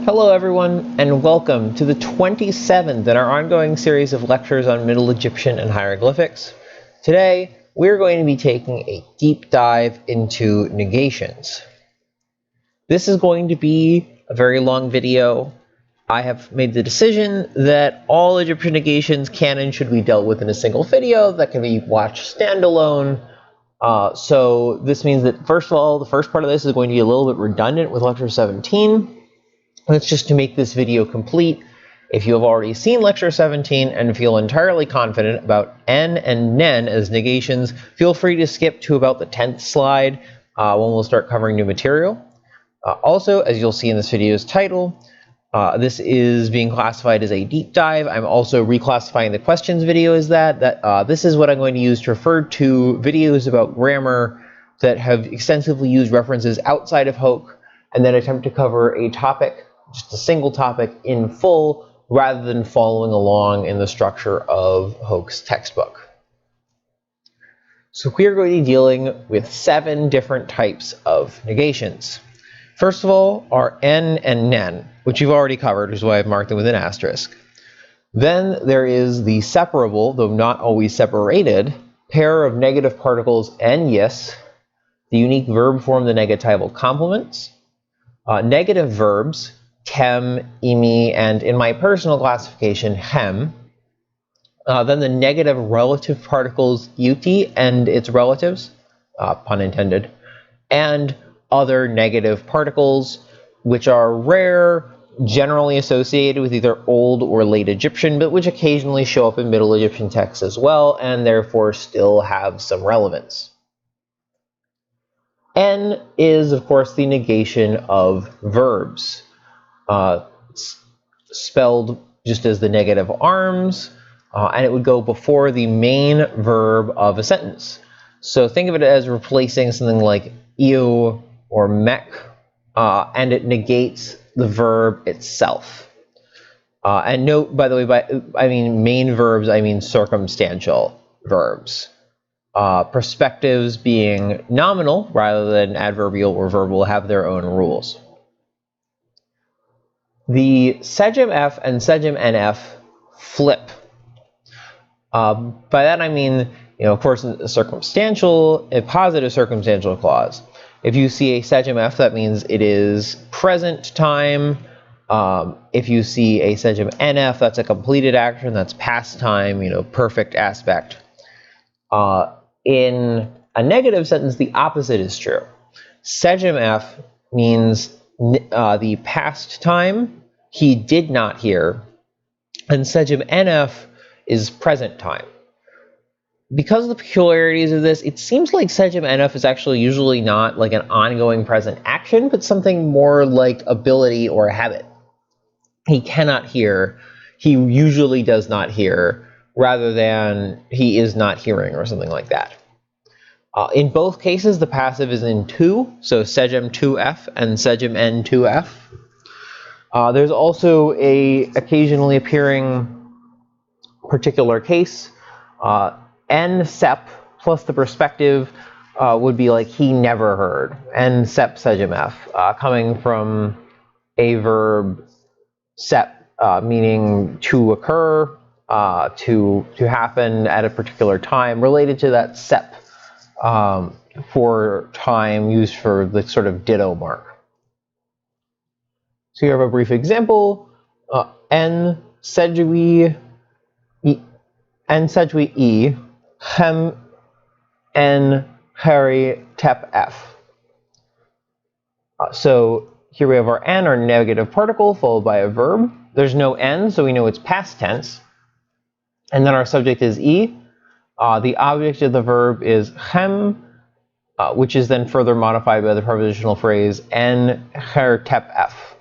Hello everyone, and welcome to the 27th in our ongoing series of lectures on Middle Egyptian and hieroglyphics. Today, we're going to be taking a deep dive into negations. This is going to be a very long video. I have made the decision that all Egyptian negations can and should be dealt with in a single video that can be watched standalone. So this means that, first of all, the first part of this is going to be a little bit redundant with lecture 17. That's just to make this video complete. If you have already seen lecture 17 and feel entirely confident about n and nen as negations, feel free to skip to about the 10th slide when we'll start covering new material. Also, as you'll see in this video's title, this is being classified as a deep dive. I'm also reclassifying the questions video as that. This is what I'm going to use to refer to videos about grammar that have extensively used references outside of Hoke and then attempt to cover a topic, just a single topic, in full rather than following along in the structure of Hoke's textbook. So we are going to be dealing with 7 different types of negations. First of all are n and nen, which you've already covered, which is why I've marked them with an asterisk. Then there is the separable, though not always separated, pair of negative particles n, yes, the unique verb form, the negatival complements, negative verbs, tem, iwty, and in my personal classification, hem. Then the negative relative particles, iwty and its relatives, pun intended, and other negative particles, which are rare, generally associated with either Old or Late Egyptian, but which occasionally show up in Middle Egyptian texts as well, and therefore still have some relevance. N is, of course, the negation of verbs. It's spelled just as the negative arms, and it would go before the main verb of a sentence. So think of it as replacing something like iw or mek, and it negates the verb itself. And note, by the way, by I mean main verbs, I mean circumstantial verbs. Perspectives being nominal rather than adverbial or verbal have their own rules. The sejm f and sejm nf flip. By that I mean, of course, a positive circumstantial clause. If you see a sejm f, that means it is present time. If you see a sejm nf, that's a completed action, that's past time, perfect aspect. In a negative sentence, the opposite is true. Sejm f means the past time, he did not hear, and sejm nf is present time. Because of the peculiarities of this, it seems like sejm nf is actually usually not like an ongoing present action, but something more like ability or habit. He cannot hear, he usually does not hear, rather than he is not hearing or something like that. In both cases, the passive is in 2, so sejm 2f and sejm n 2f. There's also a occasionally appearing particular case. N sep plus the perspective would be like he never heard. N sep sejm f, coming from a verb sep, meaning to occur, to happen at a particular time, related to that sep for time used for the sort of ditto mark. So you have a brief example. N sejwi e hem n harry tep f. So here we have our n, our negative particle, followed by a verb. There's no n, so we know it's past tense. And then our subject is e. The object of the verb is hem, which is then further modified by the prepositional phrase n her tep f.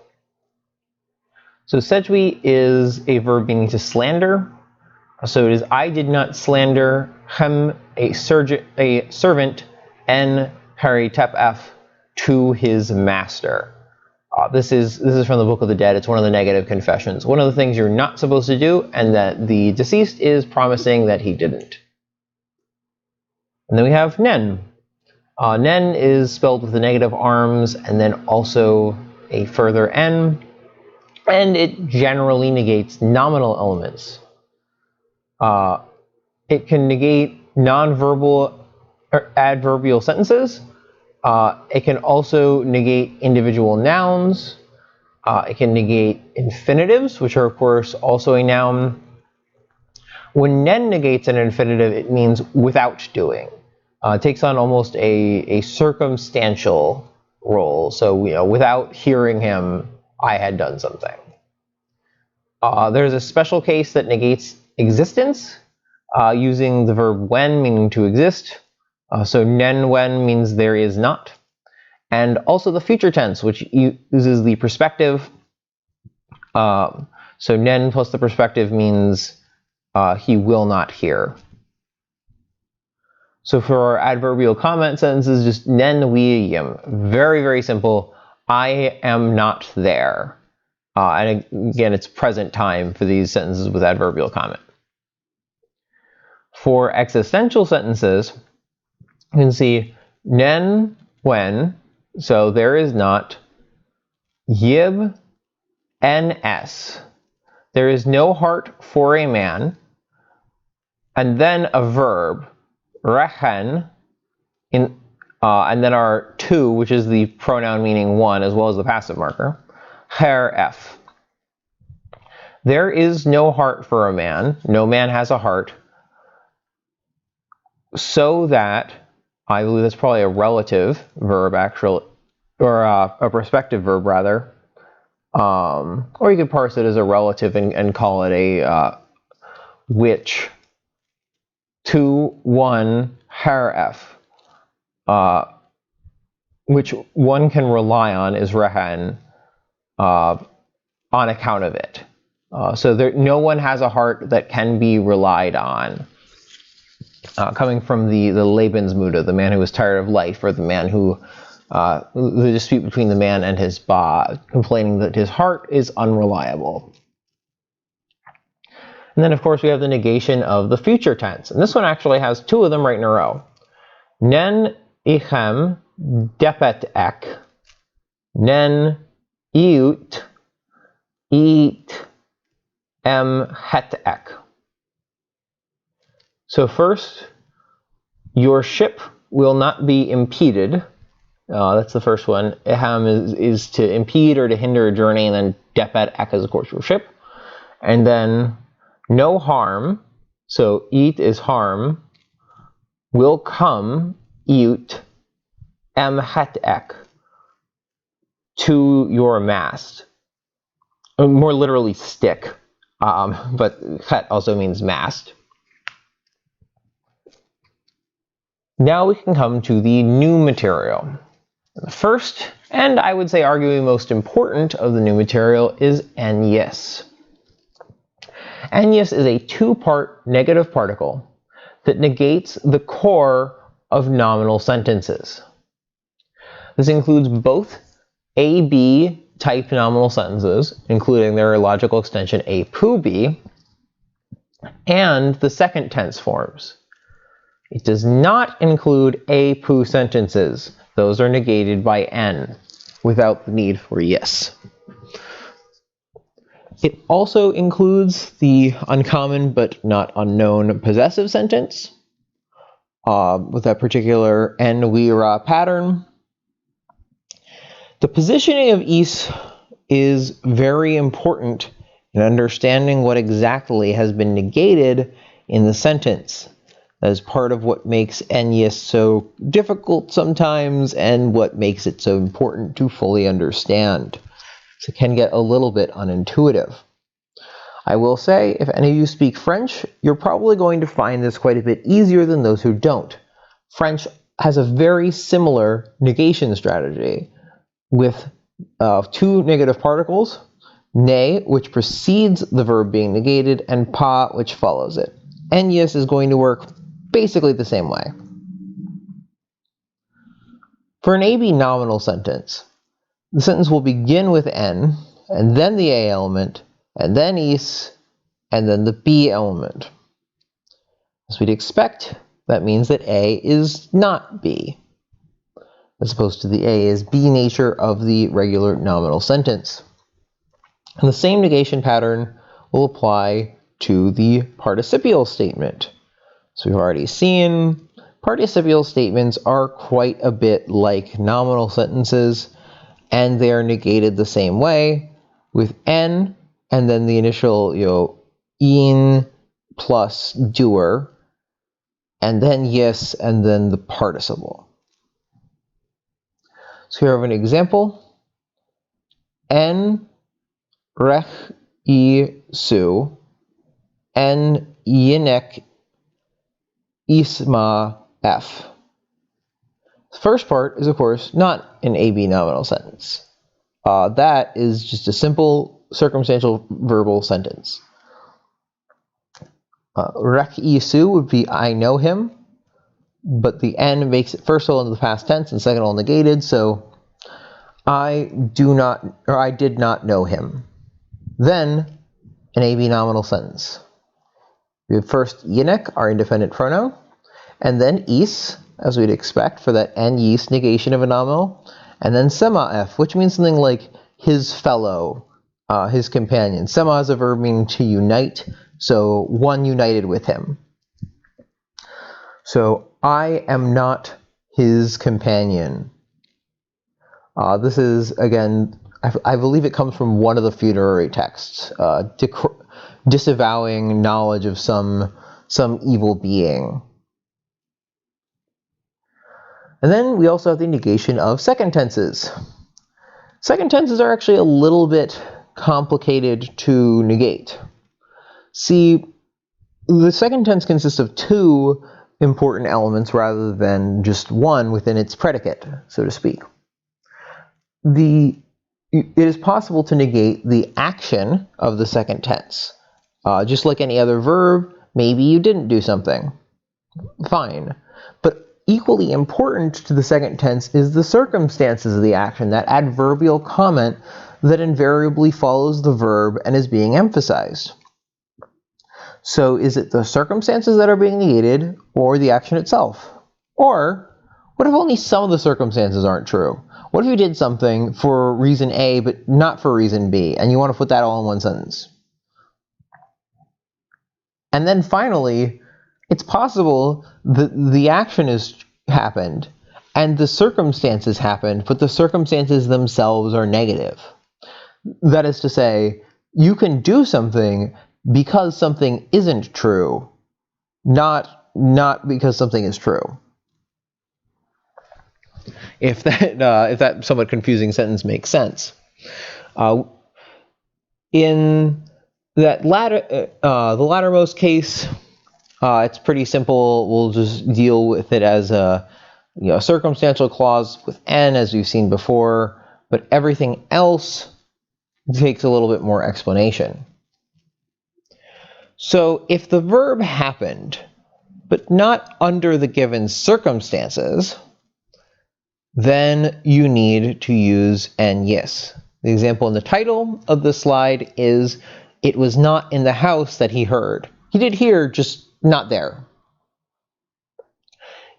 So sejwi is a verb meaning to slander. So it is I did not slander hem, a servant, n harry tep f, to his master. This is from the Book of the Dead. It's one of the negative confessions. One of the things you're not supposed to do, and that the deceased is promising that he didn't. And then we have nen. Nen is spelled with the negative arms and then also a further n. and it generally negates nominal elements. It can negate nonverbal or adverbial sentences. It can also negate individual nouns. It can negate infinitives, which are, of course, also a noun. When nen negates an infinitive, it means without doing. It takes on almost a circumstantial role. So, without hearing him, I had done something. There's a special case that negates existence, using the verb when, meaning to exist. So nen when means there is not. And also the future tense, which uses the perspective. So nen plus the perspective means he will not hear. So for our adverbial comment sentences, just nen we yim. Very, very simple. I am not there. And again, it's present time for these sentences with adverbial comment. For existential sentences, you can see nen when, so there is not, yib ns, there is no heart for a man, and then a verb, rechen, and then our to, which is the pronoun meaning one, as well as the passive marker, her-f. There is no heart for a man, no man has a heart, so that, I believe that's probably a relative verb, actually, or a perspective verb, rather. Or you could parse it as a relative and call it a which to one her-f, which one can rely on is rehen on account of it. So no one has a heart that can be relied on. Coming from the Lebensmüde, the man who was tired of life, or the man who, the dispute between the man and his ba, complaining that his heart is unreliable. And then, of course, we have the negation of the future tense. And this one actually has two of them right in a row. Nen ichem depet ek, nen iwty het ek. So first, your ship will not be impeded. That's the first one. Ichem is to impede or to hinder a journey, and then depet ek is, of course, your ship. And then no harm, so eat is harm, will come, iwty het ek, to your mast. More literally stick, but het also means mast. Now we can come to the new material. The first, and I would say arguably most important of the new material, is enys. Enys is a two-part negative particle that negates the core of nominal sentences. This includes both A-B type nominal sentences, including their logical extension A-pu-B, and the second tense forms. It does not include A-pu sentences. Those are negated by N, without the need for yes. It also includes the uncommon but not unknown possessive sentence, with that particular N, we, ra pattern. The positioning of is is very important in understanding what exactly has been negated in the sentence. That is part of what makes enys so difficult sometimes, and what makes it so important to fully understand. So it can get a little bit unintuitive. I will say, if any of you speak French, you're probably going to find this quite a bit easier than those who don't. French has a very similar negation strategy, with two negative particles, ne, which precedes the verb being negated, and pa, which follows it. Enys is going to work basically the same way. For an AB nominal sentence, the sentence will begin with N, and then the A element, and then is, and then the B element. As we'd expect, that means that A is not B, as opposed to the A is B nature of the regular nominal sentence. And the same negation pattern will apply to the participial statement. So we've already seen participial statements are quite a bit like nominal sentences, and they are negated the same way with n and then the initial, in plus doer, and then yes, and then the participle. So here I have an example. En rech I su, en yinek isma f. The first part is, of course, not an AB nominal sentence. That is just a simple circumstantial verbal sentence. Rech I su would be I know him, but the n makes it first of all into the past tense and second of all negated, so I did not know him. Then an AB nominal sentence. We have first yinek, our independent pronoun, and then is, as we'd expect for that n yeast negation of a nominal, and then sema f, which means something like his fellow, his companion. Sema is a verb meaning to unite, so one united with him. So I am not his companion. This is, again, I believe it comes from one of the funerary texts, disavowing knowledge of some evil being. And then we also have the negation of second tenses. Second tenses are actually a little bit complicated to negate. See, the second tense consists of two important elements rather than just one within its predicate, so to speak. It is possible to negate the action of the second tense. Just like any other verb, maybe you didn't do something. Fine. But equally important to the second tense is the circumstances of the action, that adverbial comment that invariably follows the verb and is being emphasized. So is it the circumstances that are being negated or the action itself? Or what if only some of the circumstances aren't true? What if you did something for reason A but not for reason B, and you want to put that all in one sentence? And then finally, it's possible that the action has happened and the circumstances happened, but the circumstances themselves are negative. That is to say, you can do something because something isn't true, not because something is true. If that somewhat confusing sentence makes sense. In that the lattermost case, it's pretty simple. We'll just deal with it as a circumstantial clause with n, as we've seen before, but everything else takes a little bit more explanation. So if the verb happened, but not under the given circumstances, then you need to use n yes. The example in the title of the slide is, it was not in the house that he heard. He did hear, just not there.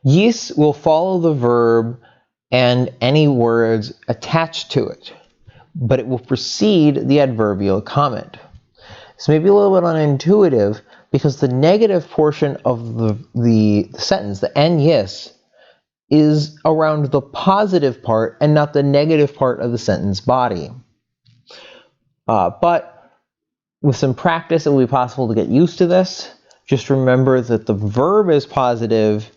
Yes will follow the verb and any words attached to it, but it will precede the adverbial comment. This may be a little bit unintuitive because the negative portion of the sentence, the n yes, is around the positive part and not the negative part of the sentence body. But with some practice, it will be possible to get used to this. Just remember that the verb is positive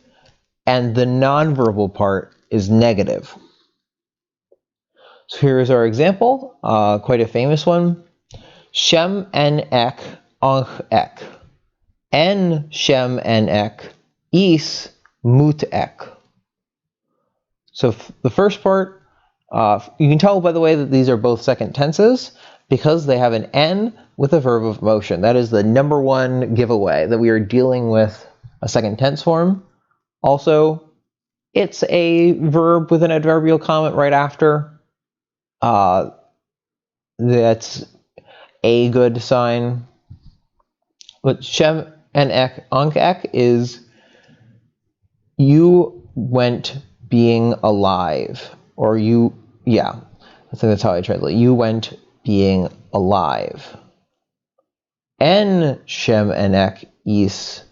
and the nonverbal part is negative. So here is our example, quite a famous one. Shem en ek, anch ek. En shem en ek, is mut ek. So the first part, you can tell by the way that these are both second tenses because they have an n with a verb of motion. That is the number one giveaway, that we are dealing with a second tense form. Also, it's a verb with an adverbial comment right after. That's a good sign. But shem en ek, anch ek is you went being alive, or I think that's how I translate. You went being alive. En shem enek is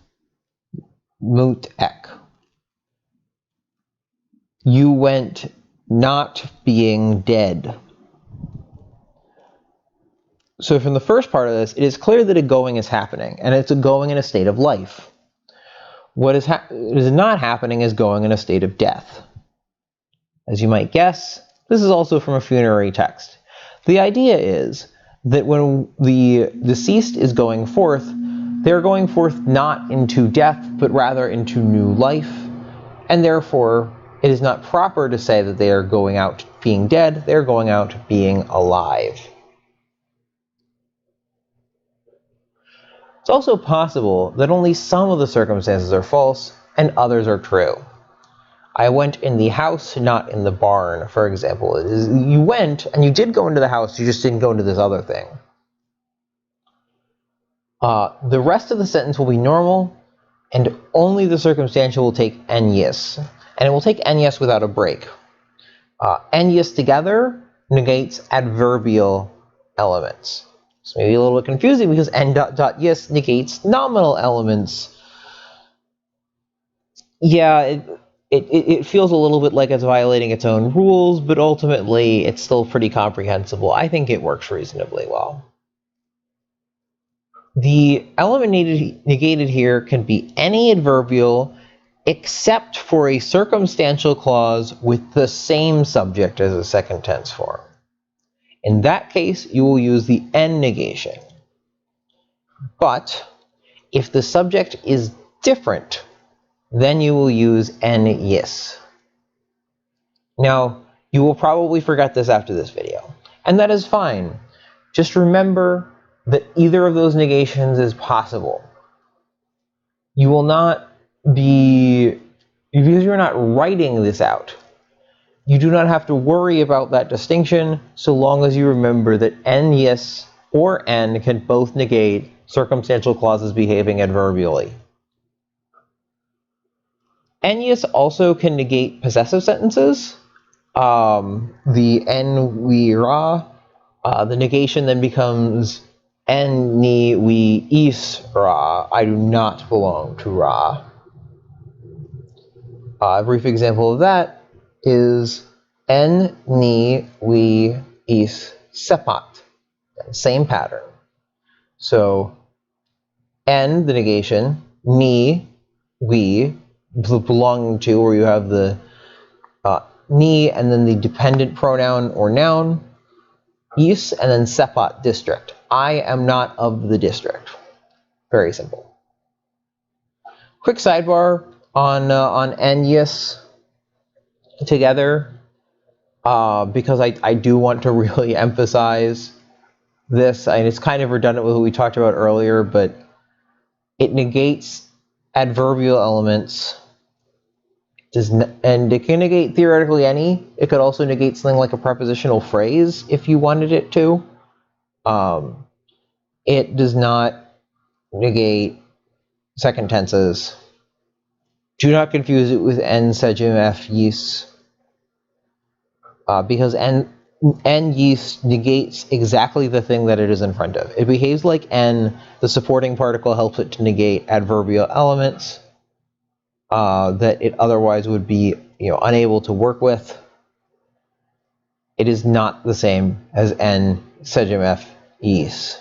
mut ek. You went not being dead. So from the first part of this, it is clear that a going is happening, and it's a going in a state of life. What is not happening is going in a state of death. As you might guess, this is also from a funerary text. The idea is that when the deceased is going forth, they're going forth not into death, but rather into new life, and therefore it is not proper to say that they are going out being dead, they're going out being alive. It's also possible that only some of the circumstances are false and others are true. I went in the house, not in the barn, for example. You went, and you did go into the house, you just didn't go into this other thing. The rest of the sentence will be normal, and only the circumstantial will take en yes. And it will take en yes without a break. En yes together negates adverbial elements. It's maybe a little bit confusing because en dot yes negates nominal elements. Yeah, it feels a little bit like it's violating its own rules, but ultimately it's still pretty comprehensible. I think it works reasonably well. The element negated here can be any adverbial except for a circumstantial clause with the same subject as a second tense form. In that case, you will use the en negation. But if the subject is different, then you will use en yes. Now, you will probably forget this after this video, and that is fine. Just remember that either of those negations is possible. You will not be, because you're not writing this out, you do not have to worry about that distinction so long as you remember that en yes or en can both negate circumstantial clauses behaving adverbially. En yes also can negate possessive sentences. The en we ra, the negation then becomes en ni we is ra. I do not belong to Ra. A brief example of that is en ni we is sepat. Same pattern. So en, the negation, ni, we, belonging to, where you have the ni and then the dependent pronoun or noun, is, and then sepat, district. I am not of the district. Very simple. Quick sidebar on en yes together, because I do want to really emphasize this, and it's kind of redundant with what we talked about earlier, but it negates adverbial elements. And it can negate theoretically any. It could also negate something like a prepositional phrase if you wanted it to. It does not negate second tenses. Do not confuse it with en sejim f yis, because en yis negates exactly the thing that it is in front of. It behaves like en. The supporting particle helps it to negate adverbial elements that it otherwise would be, unable to work with. It is not the same as en sejim f yis.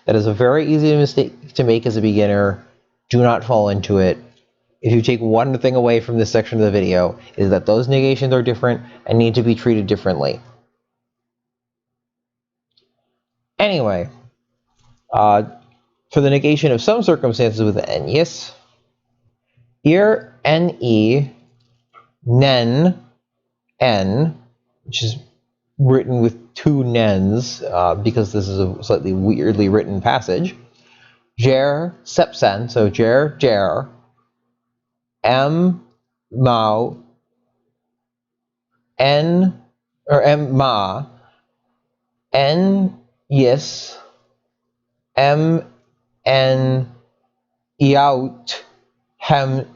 That is a very easy mistake to make as a beginner. Do not fall into it. If you take one thing away from this section of the video, is that those negations are different and need to be treated differently. Anyway, for the negation of some circumstances with the en yes, here ne, nen, en, which is written with two nens, because this is a slightly weirdly written passage. Jer, sepsen, so jer, m, mao, en, or m, ma, en, yes, m, en, iwty, hem,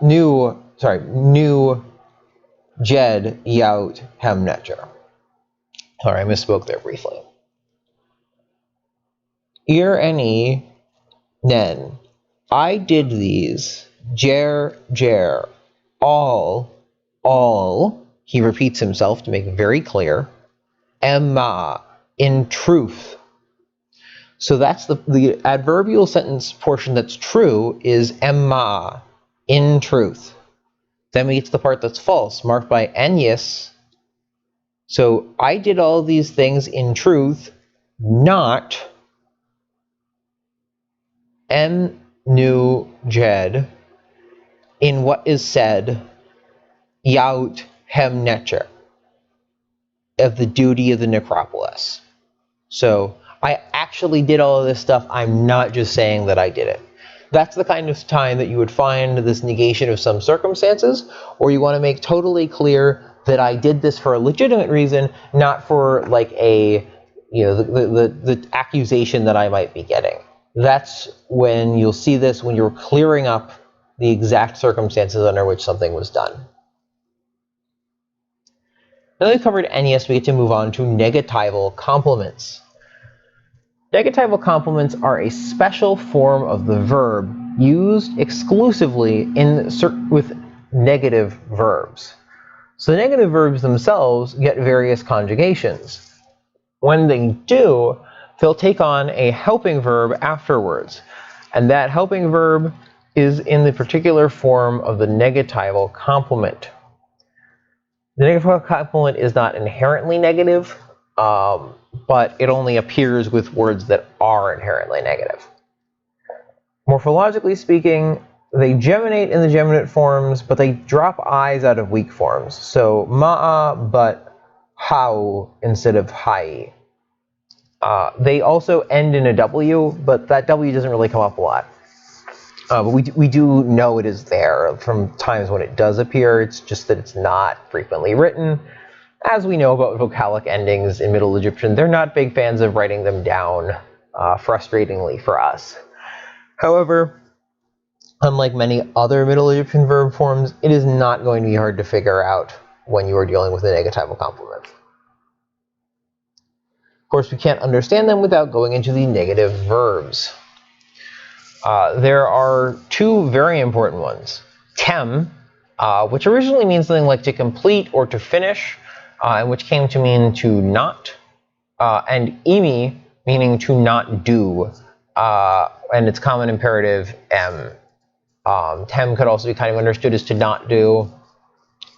new jed iwty hemnecher. Sorry, I misspoke there briefly. Ir any nen. I did these. Jer. All. He repeats himself to make it very clear. Emma. In truth. So that's the adverbial sentence portion that's true is emma. In truth. Then we get to the part that's false, marked by enyis. So I did all these things in truth, not en nu jed, in what is said, iwty hemnecher, of the duty of the necropolis. So I actually did all of this stuff. I'm not just saying that I did it. That's the kind of time that you would find this negation of some circumstances, or you want to make totally clear that I did this for a legitimate reason, not for like a, the accusation that I might be getting. That's when you'll see this, when you're clearing up the exact circumstances under which something was done. Now that we've covered enyis, we get to move on to negatival complements. Negatival complements are a special form of the verb used exclusively with negative verbs. So the negative verbs themselves get various conjugations. When they do, they'll take on a helping verb afterwards. And that helping verb is in the particular form of the negatival complement. The negatival complement is not inherently negative, but it only appears with words that are inherently negative. Morphologically speaking, they geminate in the geminate forms, but they drop I's out of weak forms. So ma'a, but hau instead of hai. They also end in a W, but that W doesn't really come up a lot. But we do know it is there from times when it does appear. It's just that it's not frequently written. As we know about vocalic endings in Middle Egyptian, they're not big fans of writing them down, frustratingly for us. However, unlike many other Middle Egyptian verb forms, it is not going to be hard to figure out when you are dealing with a negatival complement. Of course, we can't understand them without going into the negative verbs. There are two very important ones. Tem, which originally means something like to complete or to finish, and which came to mean to not, and imi, meaning to not do, and its common imperative em. Tem could also be kind of understood as to not do.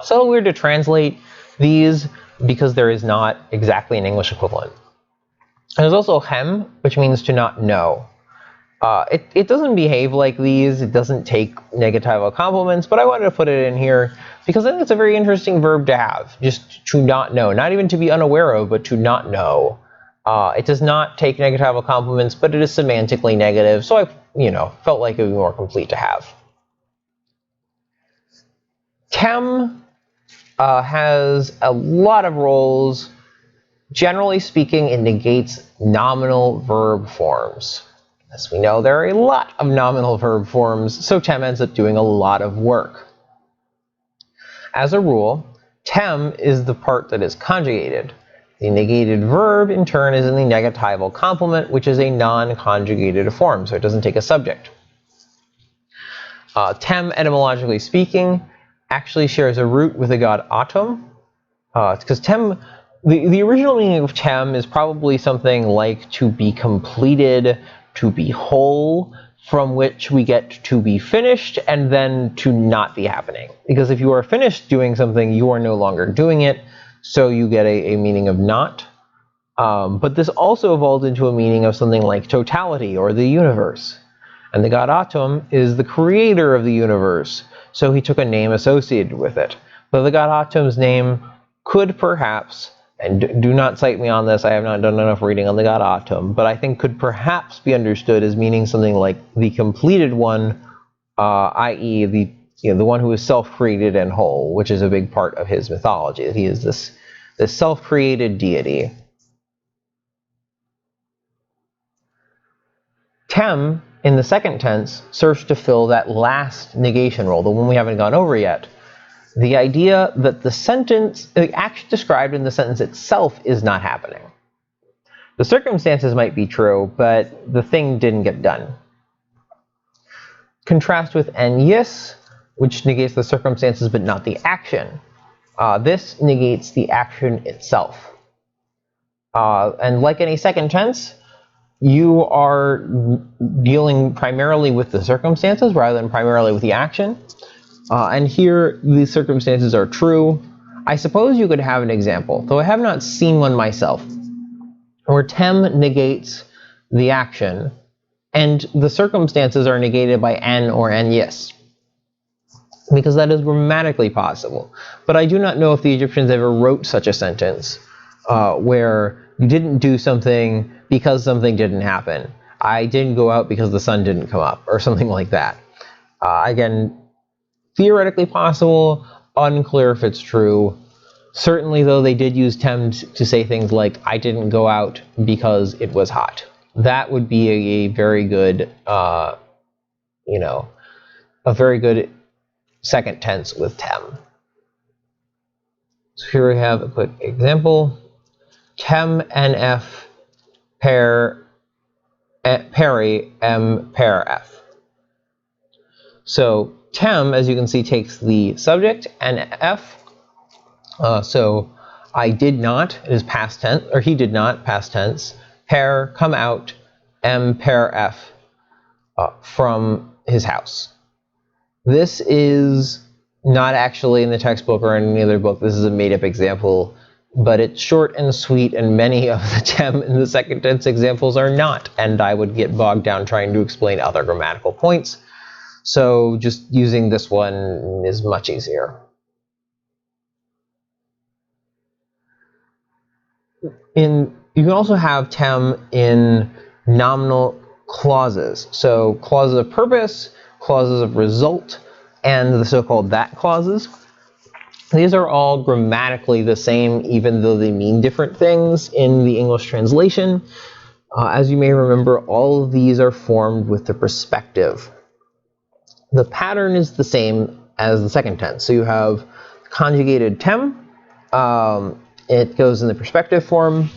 So weird to translate these because there is not exactly an English equivalent. And there's also hem, which means to not know. It doesn't behave like these. It doesn't take negatival complements, but I wanted to put it in here because I think it's a very interesting verb to have, just to not know. Not even to be unaware of, but to not know. It does not take negatival complements, but it is semantically negative, so I felt like it would be more complete to have. Tem has a lot of roles. Generally speaking, it negates nominal verb forms. As we know, there are a lot of nominal verb forms, so tem ends up doing a lot of work. As a rule, tem is the part that is conjugated. The negated verb, in turn, is in the negatival complement, which is a non-conjugated form, so it doesn't take a subject. Tem, etymologically speaking, actually shares a root with the god Atum, because tem, the original meaning of tem is probably something like to be completed, to be whole, from which we get to be finished and then to not be happening. Because if you are finished doing something, you are no longer doing it, so you get a meaning of not. But this also evolved into a meaning of something like totality or the universe. And the god Atum is the creator of the universe, so he took a name associated with it. But the god Atum's name could perhaps, and do not cite me on this, I have not done enough reading on the god Atum, but I think could perhaps be understood as meaning something like the completed one, i.e. the one who is self-created and whole, which is a big part of his mythology, that he is this self-created deity. Tem, in the second tense, serves to fill that last negation role, the one we haven't gone over yet. The idea that the action described in the sentence itself is not happening. The circumstances might be true, but the thing didn't get done. Contrast with yes, which negates the circumstances but not the action. This negates the action itself. And like any second tense, you are dealing primarily with the circumstances rather than primarily with the action. And here, the circumstances are true. I suppose you could have an example, though I have not seen one myself, where tem negates the action, and the circumstances are negated by n or n yes, because that is grammatically possible. But I do not know if the Egyptians ever wrote such a sentence, where you didn't do something because something didn't happen. I didn't go out because the sun didn't come up, or something like that. Again, theoretically possible, unclear if it's true. Certainly, though, they did use tem to say things like, I didn't go out because it was hot. That would be a very good, a very good second tense with tem. So here we have a quick example. Tem nf per peri m per f. So tem, as you can see, takes the subject and f. So I did not is past tense, or he did not, past tense. Per, come out, m per f, from his house. This is not actually in the textbook or in any other book. This is a made-up example, but it's short and sweet, and many of the tem in the second tense examples are not, and I would get bogged down trying to explain other grammatical points. So just using this one is much easier. You can also have tem in nominal clauses. So clauses of purpose, clauses of result, and the so-called that clauses. These are all grammatically the same, even though they mean different things in the English translation. As you may remember, all of these are formed with the perspective. The pattern is the same as the second tense. So you have conjugated tem. It goes in the perspective form.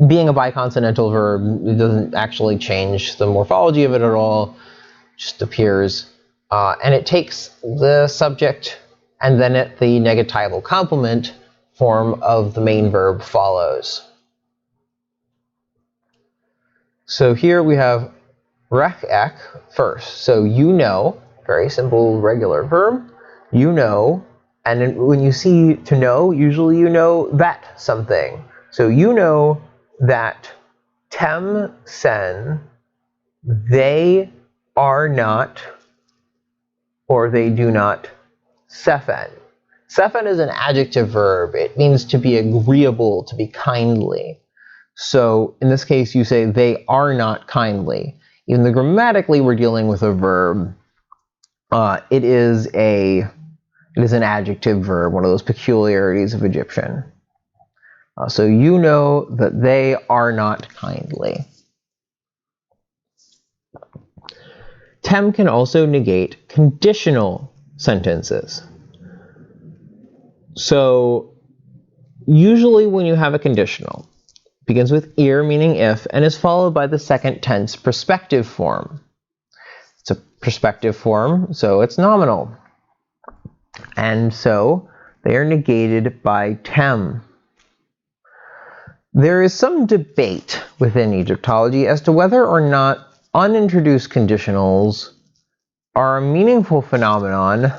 Being a biconsonantal verb, it doesn't actually change the morphology of it at all. It just appears. And it takes the subject, and then the negatival complement form of the main verb follows. So here we have rech ek first. So you know, very simple regular verb. You know, and then when you see to know, usually you know that something. So you know that tem sen, they are not, or they do not, sefen. Sefen is an adjective verb. It means to be agreeable, to be kindly. So in this case, you say they are not kindly. Even though grammatically we're dealing with a verb, it is an adjective verb, one of those peculiarities of Egyptian. So you know that they are not kindly. Tem can also negate conditional sentences. So usually when you have a conditional, it begins with ir, meaning if, and is followed by the second tense perspective form. It's a perspective form, so it's nominal. And so they are negated by tem. There is some debate within Egyptology as to whether or not unintroduced conditionals are a meaningful phenomenon,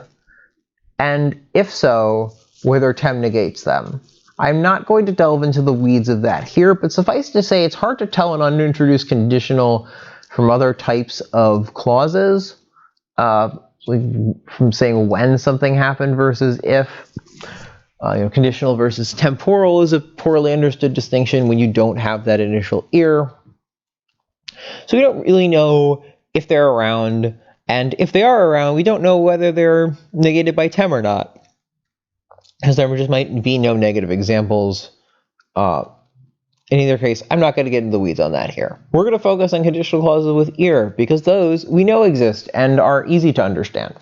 and if so, whether tem negates them. I'm not going to delve into the weeds of that here, but suffice to say it's hard to tell an unintroduced conditional from other types of clauses, from saying when something happened versus if. Conditional versus temporal is a poorly understood distinction when you don't have that initial ir. So we don't really know if they're around, and if they are around, we don't know whether they're negated by tem or not, because there just might be no negative examples. In either case, I'm not going to get into the weeds on that here. We're going to focus on conditional clauses with ir, because those we know exist and are easy to understand,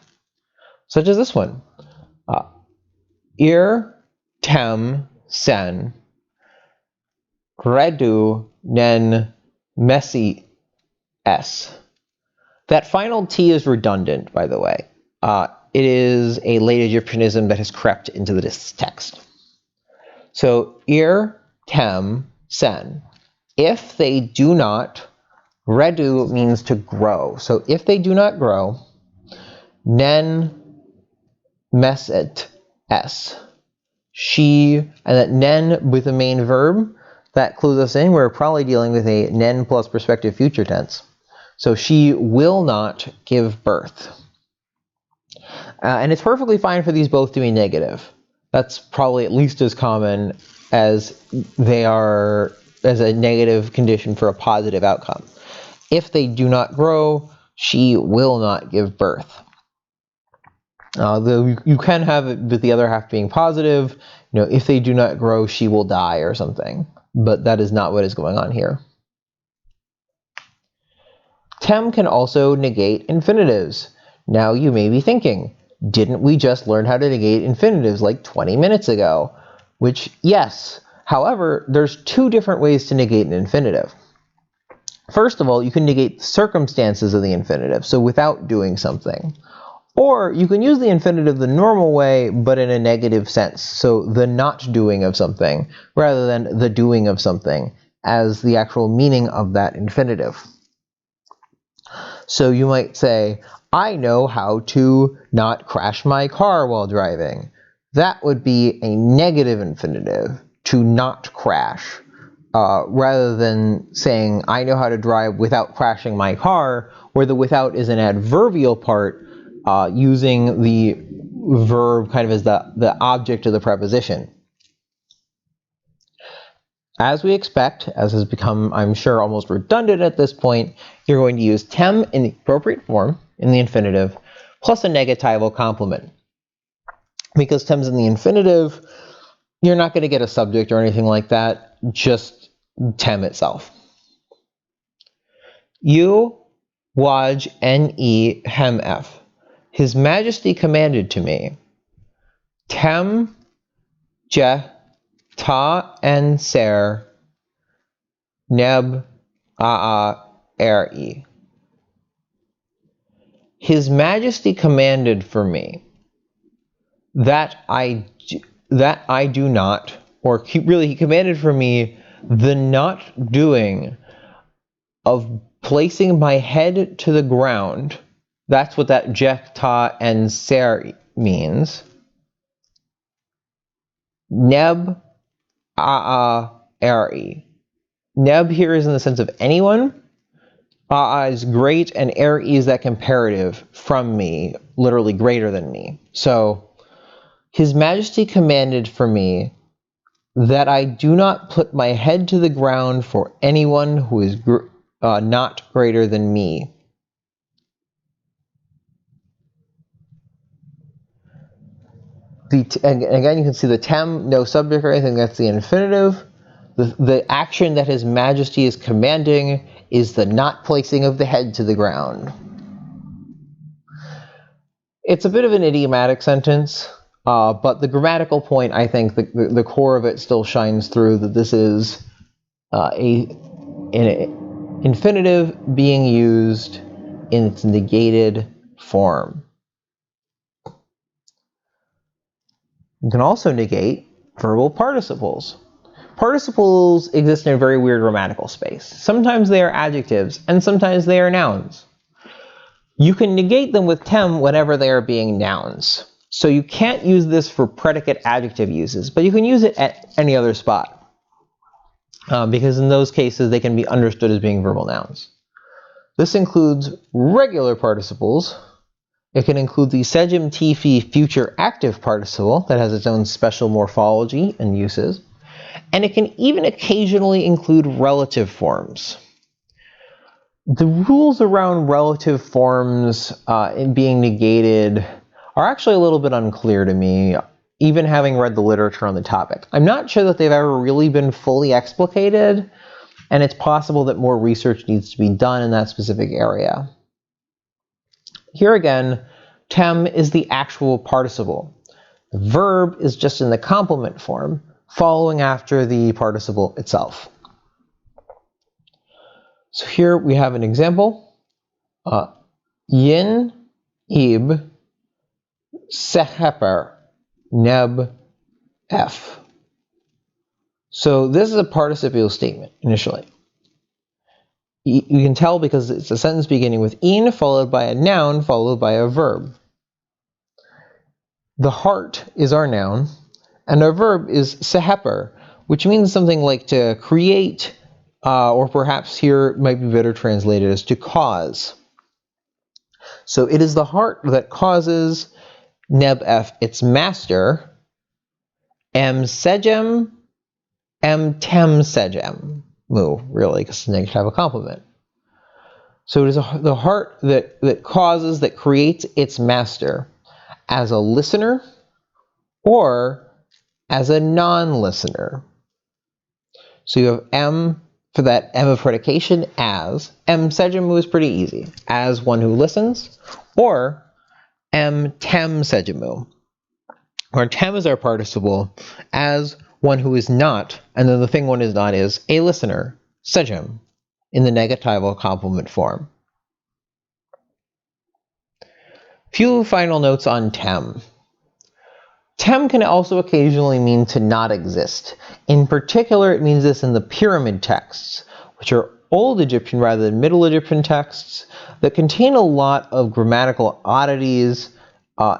such as this one. tem, sen, redu, nen, messi, s. That final T is redundant, by the way. It is a late Egyptianism that has crept into this text. So, tem, sen. If they do not, redu means to grow. So, if they do not grow, nen, meset, s. She, and that nen with the main verb, that clues us in. We're probably dealing with a nen plus perfective future tense. So she will not give birth. And it's perfectly fine for these both to be negative. That's probably at least as common as they are as a negative condition for a positive outcome. If they do not grow, she will not give birth. Though you can have it with the other half being positive, if they do not grow, she will die or something. But that is not what is going on here. Tem can also negate infinitives. Now you may be thinking, didn't we just learn how to negate infinitives like 20 minutes ago? Which, yes. However, there's two different ways to negate an infinitive. First of all, you can negate the circumstances of the infinitive, so without doing something. Or you can use the infinitive the normal way, but in a negative sense, so the not doing of something, rather than the doing of something, as the actual meaning of that infinitive. So you might say, I know how to not crash my car while driving. That would be a negative infinitive, to not crash, rather than saying, I know how to drive without crashing my car, where the without is an adverbial part, using the verb kind of as the object of the preposition. As we expect, as has become, I'm sure, almost redundant at this point, you're going to use tem in the appropriate form, in the infinitive, plus a negatival complement. Because tem's in the infinitive, you're not going to get a subject or anything like that, just tem itself. U, waj, ne, hem, f. His Majesty commanded to me. Tem, je, ta, en, ser, neb, e. His Majesty commanded for me that I do not, or he commanded for me the not doing of placing my head to the ground. That's what that je, ta, en, ser means. Neb, e. Neb here is in the sense of anyone. Is great, and e is that comparative from me, literally greater than me. So, His Majesty commanded for me that I do not put my head to the ground for anyone who is not greater than me. And again, you can see the tem, no subject or anything, that's the infinitive. The action that His Majesty is commanding is the not placing of the head to the ground. It's a bit of an idiomatic sentence, but the grammatical point, I think, the core of it still shines through, that this is an infinitive being used in its negated form. You can also negate verbal participles. Participles exist in a very weird grammatical space. Sometimes they are adjectives, and sometimes they are nouns. You can negate them with tem whenever they are being nouns. So you can't use this for predicate adjective uses, but you can use it at any other spot. Because in those cases, they can be understood as being verbal nouns. This includes regular participles. It can include the segem tifi future active participle that has its own special morphology and uses. And it can even occasionally include relative forms. The rules around relative forms in being negated are actually a little bit unclear to me, even having read the literature on the topic. I'm not sure that they've ever really been fully explicated, and it's possible that more research needs to be done in that specific area. Here again, tem is the actual participle. The verb is just in the complement form, following after the participle itself. So here we have an example. Yin, ib, seheper, neb, f. So this is a participial statement initially. You can tell because it's a sentence beginning with in followed by a noun followed by a verb. The heart is our noun, and our verb is seheper, which means something like to create, or perhaps here it might be better translated as to cause. So it is the heart that causes neb f its master, em segem, em tem segem. Really, because it's a negatival complement. So it is the heart that causes, that creates its master as a listener or as a non-listener. So you have em for that em of predication as. Em segemu is pretty easy. As one who listens. Or em tem segemu. Where tem is our participle as one who is not, and then the thing one is not is a listener, segem, in the negatival complement form. Few final notes on tem. Tem can also occasionally mean to not exist. In particular, it means this in the pyramid texts, which are Old Egyptian rather than Middle Egyptian texts that contain a lot of grammatical oddities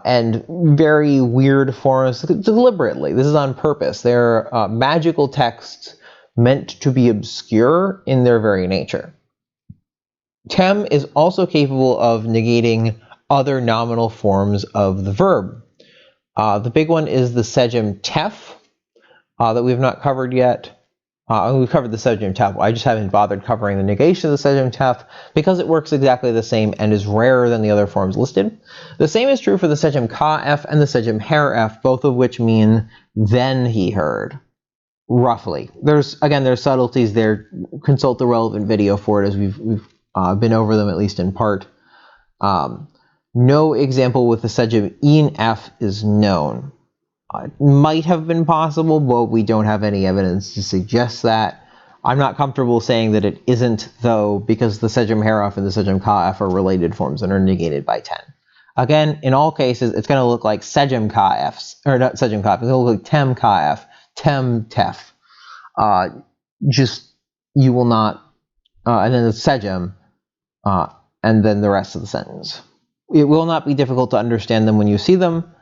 and very weird forms deliberately. This is on purpose. They're magical texts meant to be obscure in their very nature. Tem is also capable of negating other nominal forms of the verb. The big one is the segem tef that we have not covered yet. We've covered the segem tef. I just haven't bothered covering the negation of the segem tef because it works exactly the same and is rarer than the other forms listed. The same is true for the segem ka f and the segem her f, both of which mean then he heard, roughly. There's subtleties there. Consult the relevant video for it, as we've been over them at least in part. No example with the segem in f is known. It might have been possible, but we don't have any evidence to suggest that. I'm not comfortable saying that it isn't, though, because the segem heraf and the segem ka-f are related forms and are negated by 10. Again, in all cases, it's going to look like segem ka-f, or not segem ka-f, it's going to look like tem ka-f, tem tef. You will not, and then the segem, and then the rest of the sentence. It will not be difficult to understand them when you see them.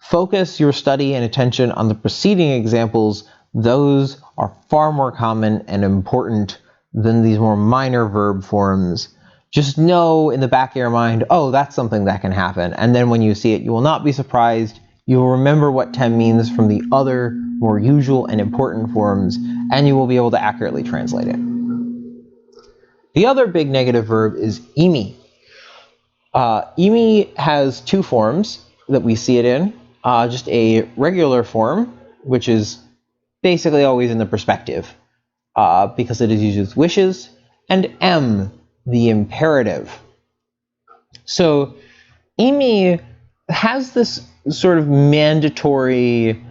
Focus your study and attention on the preceding examples. Those are far more common and important than these more minor verb forms. Just know in the back of your mind, oh, that's something that can happen. And then when you see it, you will not be surprised. You will remember what tem means from the other more usual and important forms, and you will be able to accurately translate it. The other big negative verb is imi. Imi has two forms that we see it in. Just a regular form, which is basically always in the perspective, because it is used with wishes, and m, the imperative. So imi has this sort of mandatory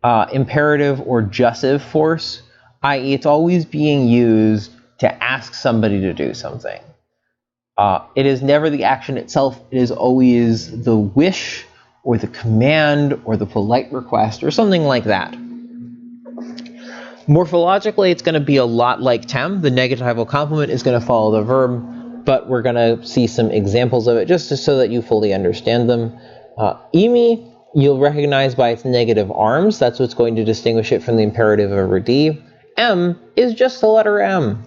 imperative or jussive force, i.e. it's always being used to ask somebody to do something. It is never the action itself, it is always the wish or the command or the polite request or something like that. Morphologically, it's going to be a lot like tem. The negatival complement is going to follow the verb, but we're going to see some examples of it just so that you fully understand them. Imi, you'll recognize by its negative arms. That's what's going to distinguish it from the imperative over D. M is just the letter M.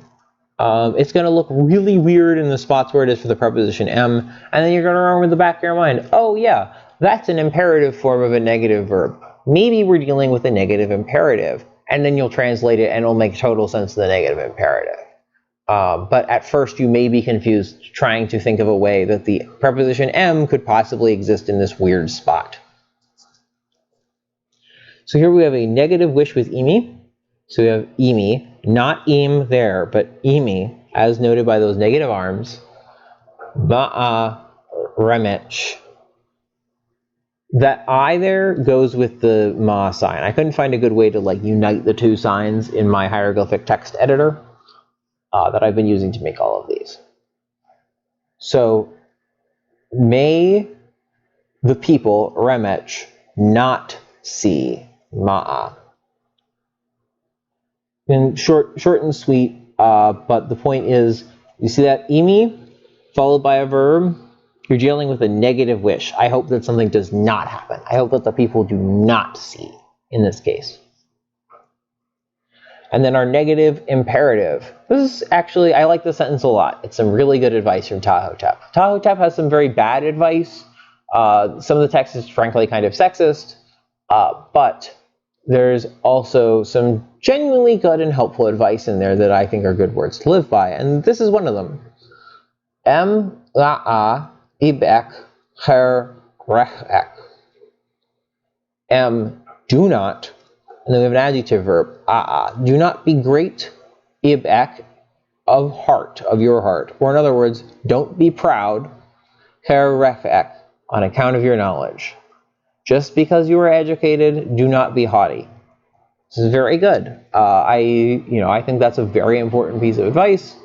It's going to look really weird in the spots where it is for the preposition M, and then you're going to remember in the back of your mind, oh yeah, that's an imperative form of a negative verb. Maybe we're dealing with a negative imperative, and then you'll translate it and it'll make total sense to the negative imperative. But at first you may be confused trying to think of a way that the preposition M could possibly exist in this weird spot. So here we have a negative wish with imi. So we have imi, not im there, but imi, as noted by those negative arms. Ba'a remech. That I there goes with the ma sign. I couldn't find a good way to like unite the two signs in my hieroglyphic text editor that I've been using to make all of these. So, may the people, remech, not see ma'a. And short and sweet, but the point is, you see that imi followed by a verb? You're dealing with a negative wish. I hope that something does not happen. I hope that the people do not see in this case. And then our negative imperative. This is actually, I like this sentence a lot. It's some really good advice from Tahotep. Tahotep has some very bad advice. Some of the text is frankly kind of sexist, but there's also some genuinely good and helpful advice in there that I think are good words to live by, and this is one of them. La'a ibek her rechek. Do not, and then we have an adjective verb, do not be great, ibek, of heart, of your heart. Or in other words, don't be proud, her rechek, on account of your knowledge. Just because you are educated, do not be haughty. This is very good. I think that's a very important piece of advice.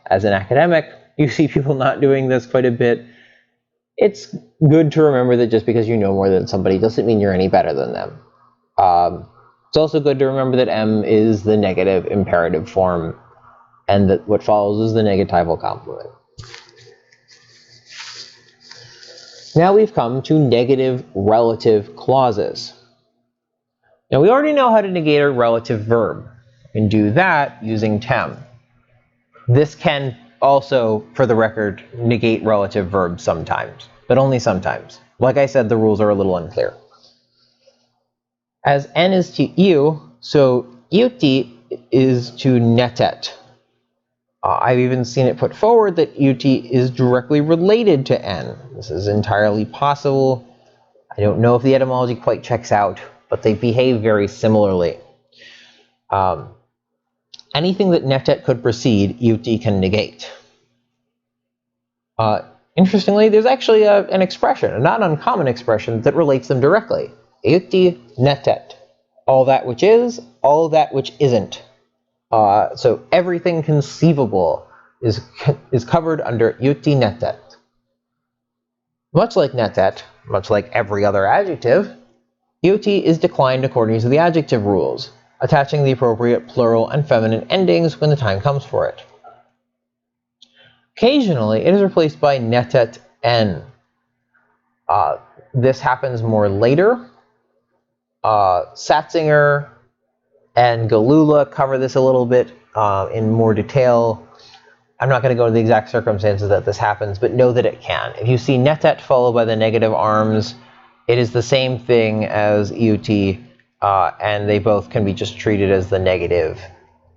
As an academic, you see people not doing this quite a bit. It's good to remember that just because you know more than somebody doesn't mean you're any better than them. It's also good to remember that M is the negative imperative form, and that what follows is the negatival complement. Now we've come to negative relative clauses. Now we already know how to negate a relative verb. We can do that using tem. This can also, for the record, negate relative verbs sometimes, but only sometimes. Like I said, the rules are a little unclear. As n is to you, so iwty is to netet. I've even seen it put forward that iwty is directly related to n. This is entirely possible. I don't know if the etymology quite checks out, but they behave very similarly. Anything that netet could precede, iwty can negate. Interestingly, there's actually an expression, a not uncommon expression, that relates them directly. Iwty netet. All that which is, all that which isn't. So everything conceivable is covered under iwty netet. Much like netet, much like every other adjective, iwty is declined according to the adjective rules, attaching the appropriate plural and feminine endings when the time comes for it. Occasionally, it is replaced by netet n. This happens more later. Satzinger and Gilula cover this a little bit in more detail. I'm not going to go into the exact circumstances that this happens, but know that it can. If you see netet followed by the negative arms, it is the same thing as iwty, and they both can be just treated as the negative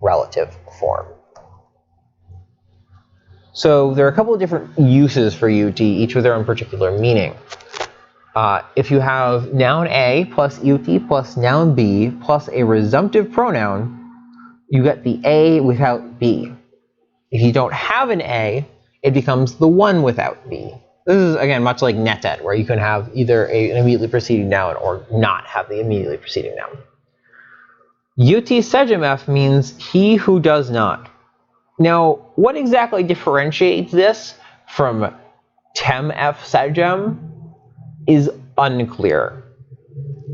relative form. So there are a couple of different uses for iwty, each with their own particular meaning. If you have noun A plus iwty plus noun B plus a resumptive pronoun, you get the A without B. If you don't have an A, it becomes the one without B. This is, again, much like netet, where you can have either an immediately preceding noun or not have the immediately preceding noun. Iwty segem F means he who does not. Now, what exactly differentiates this from tem F segem is unclear.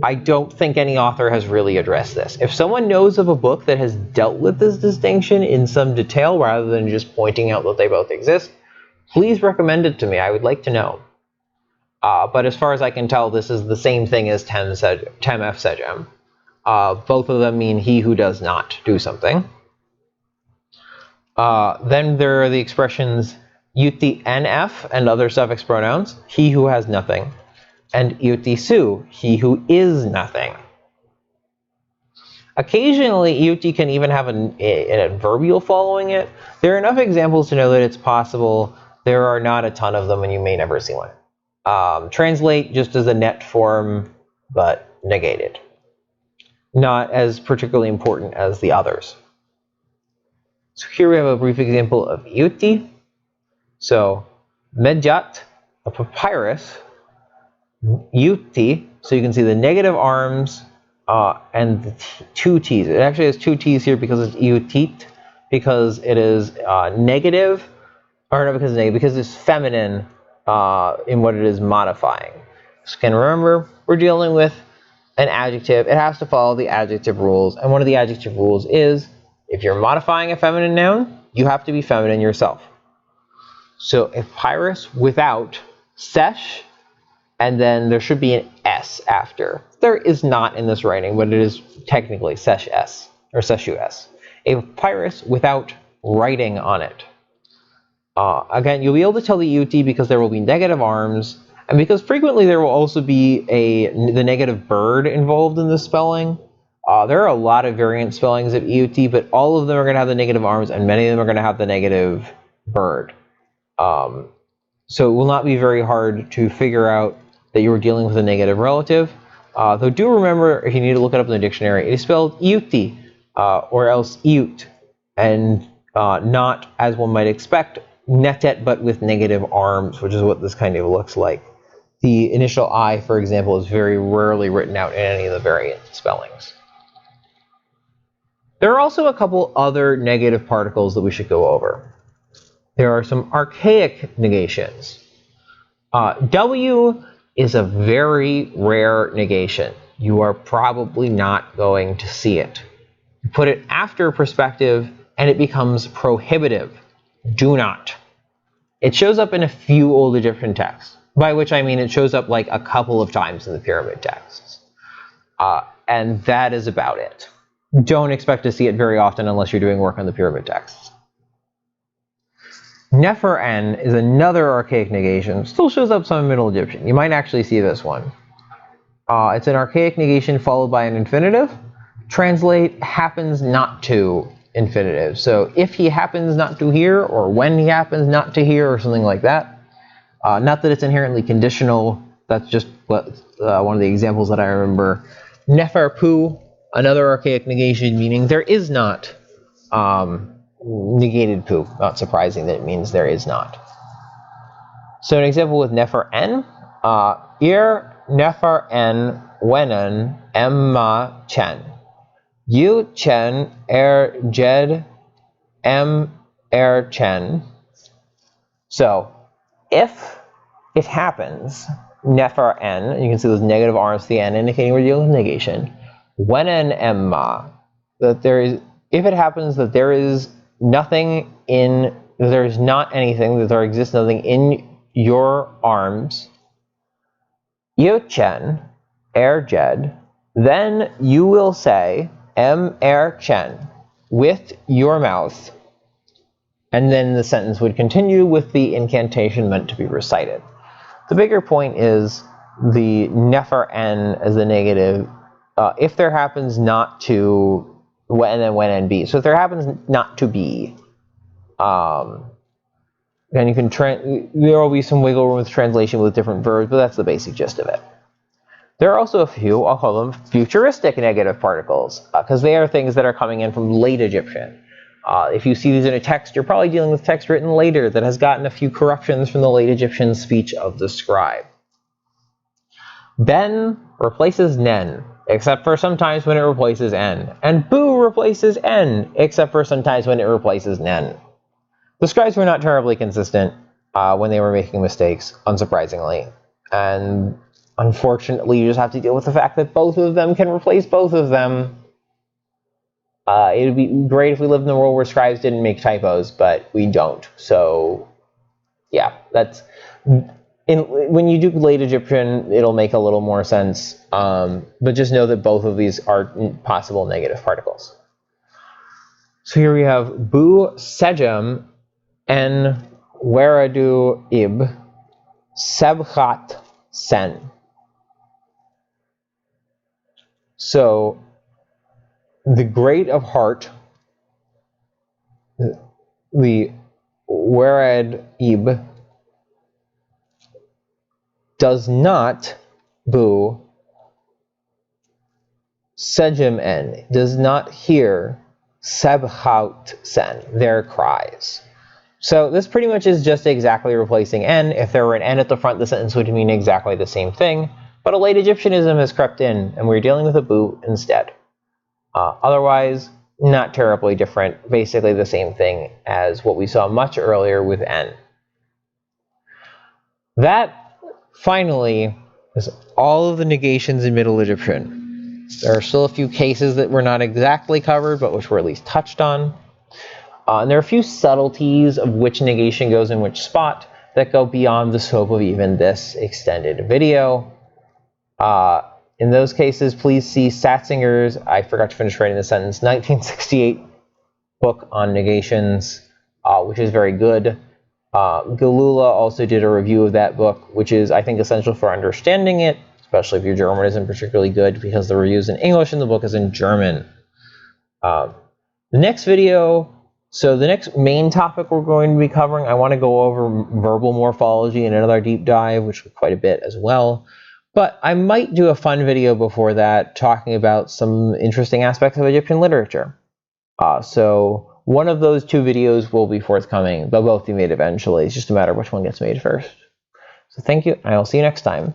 I don't think any author has really addressed this. If someone knows of a book that has dealt with this distinction in some detail rather than just pointing out that they both exist, please recommend it to me. I would like to know. But as far as I can tell, this is the same thing as tem F segem. Both of them mean he who does not do something. Then there are the expressions iwty nf and other suffix pronouns, he who has nothing, and iwty su, he who is nothing. Occasionally, iwty can even have an adverbial following it. There are enough examples to know that it's possible. There are not a ton of them, and you may never see one. Translate just as a net form, but negated. Not as particularly important as the others. So here we have a brief example of iwty. So, medjat, a papyrus, iwty, so you can see the negative arms and the two T's. It actually has two T's here because it's iwty, because it is negative, or not because it's negative, because it's feminine in what it is modifying. So again, remember, we're dealing with an adjective. It has to follow the adjective rules, and one of the adjective rules is if you're modifying a feminine noun, you have to be feminine yourself. So a papyrus without sesh, and then there should be an S after. There is not in this writing, but it is technically sesh S, or seshu S. A papyrus without writing on it. Again, you'll be able to tell the iwty because there will be negative arms, and because frequently there will also be the negative bird involved in the spelling. There are a lot of variant spellings of iwty, but all of them are going to have the negative arms, and many of them are going to have the negative bird. So it will not be very hard to figure out that you are dealing with a negative relative. Though do remember, if you need to look it up in the dictionary, it is spelled iwty, or else iwt, and not, as one might expect, netet, but with negative arms, which is what this kind of looks like. The initial I, for example, is very rarely written out in any of the variant spellings. There are also a couple other negative particles that we should go over. There are some archaic negations. W is a very rare negation. You are probably not going to see it. You put it after perspective and it becomes prohibitive. Do not. It shows up in a few old Egyptian texts, by which I mean it shows up like a couple of times in the pyramid texts. And that is about it. Don't expect to see it very often unless you're doing work on the pyramid texts. Nefer N is another archaic negation. Still shows up some in Middle Egyptian. You might actually see this one. It's an archaic negation followed by an infinitive. Translate happens not to infinitive. So if he happens not to hear, or when he happens not to hear, or something like that. Not that it's inherently conditional. That's just what one of the examples that I remember. Nefer Pu, another archaic negation, meaning there is not. Negated pu, not surprising that it means there is not. So an example with nefer n, ir nefer n wenen emma chen, yu chen jed chen. So if it happens, nefer n, you can see those negative arms to the n indicating we're dealing with negation. Wenen emma, that there is, if it happens that there is nothing in, there is not anything, that there exists nothing in your arms, Yochen, jed, then you will say chen with your mouth, and then the sentence would continue with the incantation meant to be recited. The bigger point is the nefer n as the negative, if there happens not to, and then when and be. So if there happens not to be, and you can there will be some wiggle room with translation with different verbs, but that's the basic gist of it. There are also a few, I'll call them futuristic negative particles, because they are things that are coming in from late Egyptian. If you see these in a text, you're probably dealing with text written later that has gotten a few corruptions from the late Egyptian speech of the scribe. Ben replaces nen, except for sometimes when it replaces n. And boo replaces n, except for sometimes when it replaces nen. The scribes were not terribly consistent when they were making mistakes, unsurprisingly. And unfortunately, you just have to deal with the fact that both of them can replace both of them. It would be great if we lived in a world where scribes didn't make typos, but we don't. So, yeah, that's... when you do late Egyptian, it'll make a little more sense. But just know that both of these are possible negative particles. So here we have bu sejem en weradu ib sebchat sen. So the great of heart, the werad ib, does not bu sejem en, does not hear sebchat sen, their cries. So this pretty much is just exactly replacing n. If there were an n at the front, the sentence would mean exactly the same thing. But a late Egyptianism has crept in, and we're dealing with a boot instead. Otherwise, not terribly different, basically the same thing as what we saw much earlier with n. That, finally, is all of the negations in Middle Egyptian. There are still a few cases that were not exactly covered, but which were at least touched on. And there are a few subtleties of which negation goes in which spot that go beyond the scope of even this extended video. In those cases, please see Satzinger's, I forgot to finish writing the sentence, 1968 book on negations, which is very good. Gilula also did a review of that book, which is, I think, essential for understanding it, especially if your German isn't particularly good, because the review is in English and the book is in German. The next video, so the next main topic we're going to be covering, I want to go over verbal morphology in another deep dive, which was quite a bit as well. But I might do a fun video before that talking about some interesting aspects of Egyptian literature. So one of those two videos will be forthcoming. They'll both be made eventually. It's just a matter of which one gets made first. So thank you, and I'll see you next time.